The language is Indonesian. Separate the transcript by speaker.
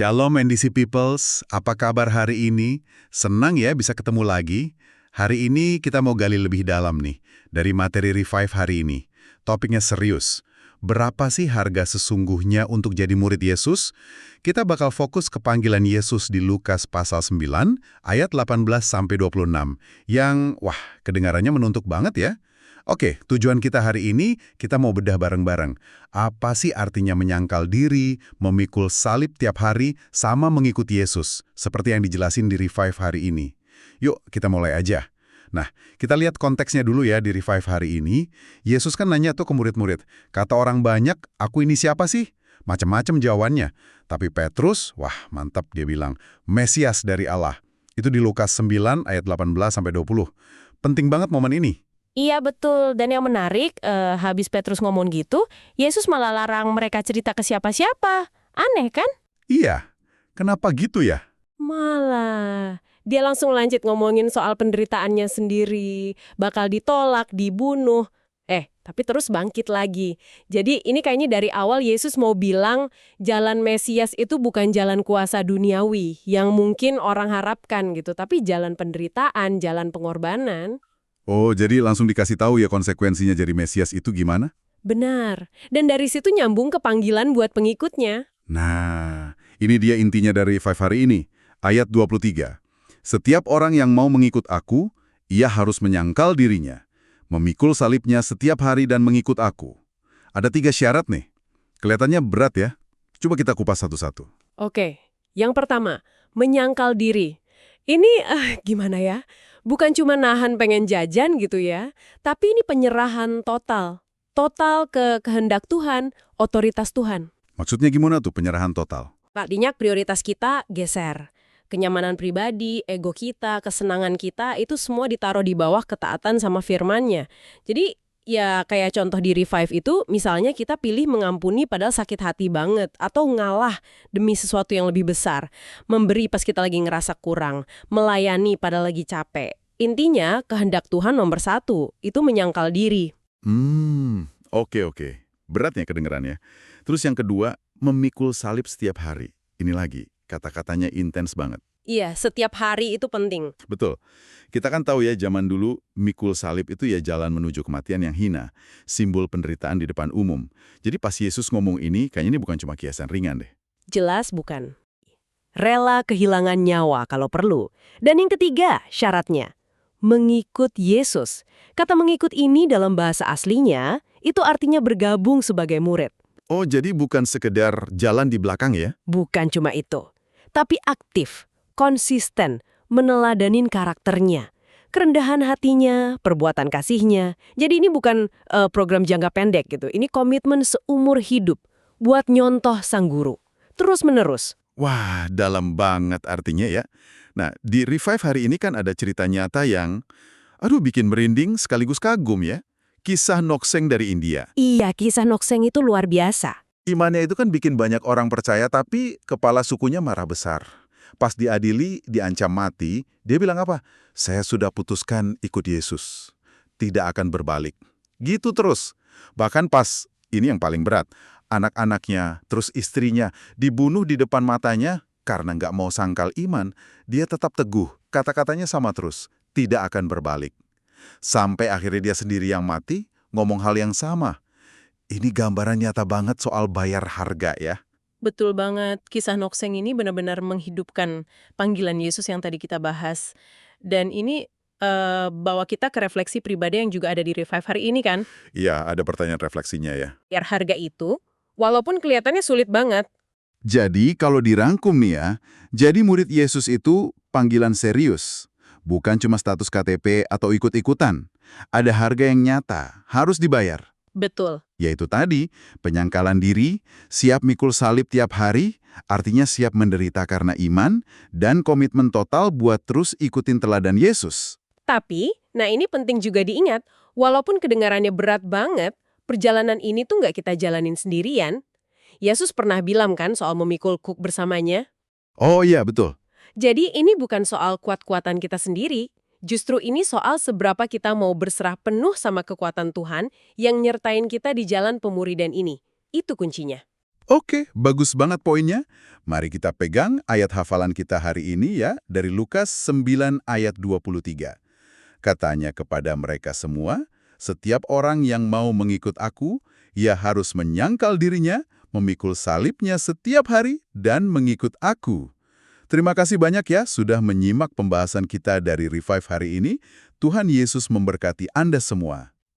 Speaker 1: Shalom NDC Peoples, apa kabar hari ini? Senang ya bisa ketemu lagi. Hari ini kita mau gali lebih dalam nih, dari materi Revive hari ini. Topiknya serius. Berapa sih harga sesungguhnya untuk jadi murid Yesus? Kita bakal fokus ke panggilan Yesus di Lukas pasal 9, ayat 18-26, yang, kedengarannya menuntuk banget ya. Oke, tujuan kita hari ini, kita mau bedah bareng-bareng. Apa sih artinya menyangkal diri, memikul salib tiap hari, sama mengikuti Yesus, seperti yang dijelasin di Revive hari ini. Yuk, kita mulai aja. Nah, kita lihat konteksnya dulu ya di Revive hari ini. Yesus kan nanya tuh ke murid-murid, kata orang banyak, aku ini siapa sih? Macam-macam jawabannya. Tapi Petrus, mantap dia bilang, Mesias dari Allah. Itu di Lukas 9 ayat 18-20. Penting banget momen ini.
Speaker 2: Iya betul, dan yang menarik, habis Petrus ngomong gitu, Yesus malah larang mereka cerita ke siapa-siapa. Aneh kan?
Speaker 1: Iya, kenapa gitu ya?
Speaker 2: Malah, dia langsung lanjut ngomongin soal penderitaannya sendiri, bakal ditolak, dibunuh. Tapi terus bangkit lagi. Jadi ini kayaknya dari awal Yesus mau bilang, jalan Mesias itu bukan jalan kuasa duniawi, yang mungkin orang harapkan gitu, tapi jalan penderitaan, jalan pengorbanan.
Speaker 1: Oh, jadi langsung dikasih tahu ya konsekuensinya jadi Mesias itu gimana?
Speaker 2: Benar. Dan dari situ nyambung ke panggilan buat pengikutnya.
Speaker 1: Nah, ini dia intinya dari Revive hari ini. Ayat 23. Setiap orang yang mau mengikut aku, ia harus menyangkal dirinya, memikul salibnya setiap hari dan mengikut aku. Ada 3 syarat nih. Kelihatannya berat ya. Coba kita kupas satu-satu.
Speaker 2: Oke, yang pertama, menyangkal diri. Ini, gimana ya? Bukan cuma nahan pengen jajan gitu ya, tapi ini penyerahan total. Total ke kehendak Tuhan, otoritas Tuhan.
Speaker 1: Maksudnya gimana tuh penyerahan total?
Speaker 2: Artinya prioritas kita geser. Kenyamanan pribadi, ego kita, kesenangan kita, itu semua ditaruh di bawah ketaatan sama firman-Nya. Jadi, ya kayak contoh di Revive itu, misalnya kita pilih mengampuni padahal sakit hati banget, atau ngalah demi sesuatu yang lebih besar, memberi pas kita lagi ngerasa kurang, melayani padahal lagi capek. Intinya, kehendak Tuhan nomor 1, itu menyangkal diri.
Speaker 1: Oke. Beratnya kedengerannya. Terus yang kedua, memikul salib setiap hari. Ini lagi, kata-katanya intens banget.
Speaker 2: Iya, setiap hari itu penting.
Speaker 1: Betul. Kita kan tahu ya, zaman dulu mikul salib itu ya jalan menuju kematian yang hina, simbol penderitaan di depan umum. Jadi pas Yesus ngomong ini, kayaknya ini bukan cuma kiasan ringan deh.
Speaker 2: Jelas bukan. Rela kehilangan nyawa kalau perlu. Dan yang ketiga, syaratnya. Mengikut Yesus. Kata mengikut ini dalam bahasa aslinya, itu artinya bergabung sebagai murid.
Speaker 1: Oh, jadi bukan sekedar jalan di belakang ya?
Speaker 2: Bukan cuma itu. Tapi aktif, konsisten, meneladanin karakternya, kerendahan hatinya, perbuatan kasihnya. Jadi ini bukan program jangka pendek gitu. Ini komitmen seumur hidup buat nyontoh sang guru. Terus-menerus.
Speaker 1: Wah, dalam banget artinya ya. Nah, di Revive hari ini kan ada cerita nyata yang, bikin merinding sekaligus kagum ya. Kisah Nokseng dari India.
Speaker 2: Iya, kisah Nokseng itu luar biasa.
Speaker 1: Imannya itu kan bikin banyak orang percaya, tapi kepala sukunya marah besar. Pas diadili, diancam mati, dia bilang apa? Saya sudah putuskan ikut Yesus. Tidak akan berbalik. Gitu terus. Bahkan pas, ini yang paling berat, anak-anaknya, terus istrinya, dibunuh di depan matanya karena nggak mau sangkal iman, dia tetap teguh. Kata-katanya sama terus, tidak akan berbalik. Sampai akhirnya dia sendiri yang mati, ngomong hal yang sama. Ini gambaran nyata banget soal bayar harga ya.
Speaker 2: Betul banget, kisah Nokseng ini benar-benar menghidupkan panggilan Yesus yang tadi kita bahas. Dan ini bawa kita ke refleksi pribadi yang juga ada di Revive hari ini kan.
Speaker 1: Iya, ada pertanyaan refleksinya ya.
Speaker 2: Bayar harga itu, walaupun kelihatannya sulit banget.
Speaker 1: Jadi kalau dirangkum nih ya, jadi murid Yesus itu panggilan serius. Bukan cuma status KTP atau ikut-ikutan. Ada harga yang nyata, harus dibayar.
Speaker 2: Betul.
Speaker 1: Yaitu tadi, penyangkalan diri, siap mikul salib tiap hari, artinya siap menderita karena iman, dan komitmen total buat terus ikutin teladan Yesus.
Speaker 2: Tapi, ini penting juga diingat, walaupun kedengarannya berat banget, perjalanan ini tuh nggak kita jalanin sendirian. Yesus pernah bilang kan soal memikul kuk bersamanya.
Speaker 1: Oh iya, betul.
Speaker 2: Jadi ini bukan soal kuat-kuatan kita sendiri, justru ini soal seberapa kita mau berserah penuh sama kekuatan Tuhan yang nyertain kita di jalan pemuridan ini. Itu kuncinya.
Speaker 1: Oke, bagus banget poinnya. Mari kita pegang ayat hafalan kita hari ini ya, dari Lukas 9 ayat 23. Katanya kepada mereka semua, setiap orang yang mau mengikut aku, ia harus menyangkal dirinya, memikul salibnya setiap hari, dan mengikut aku. Terima kasih banyak ya sudah menyimak pembahasan kita dari Revive hari ini. Tuhan Yesus memberkati Anda semua.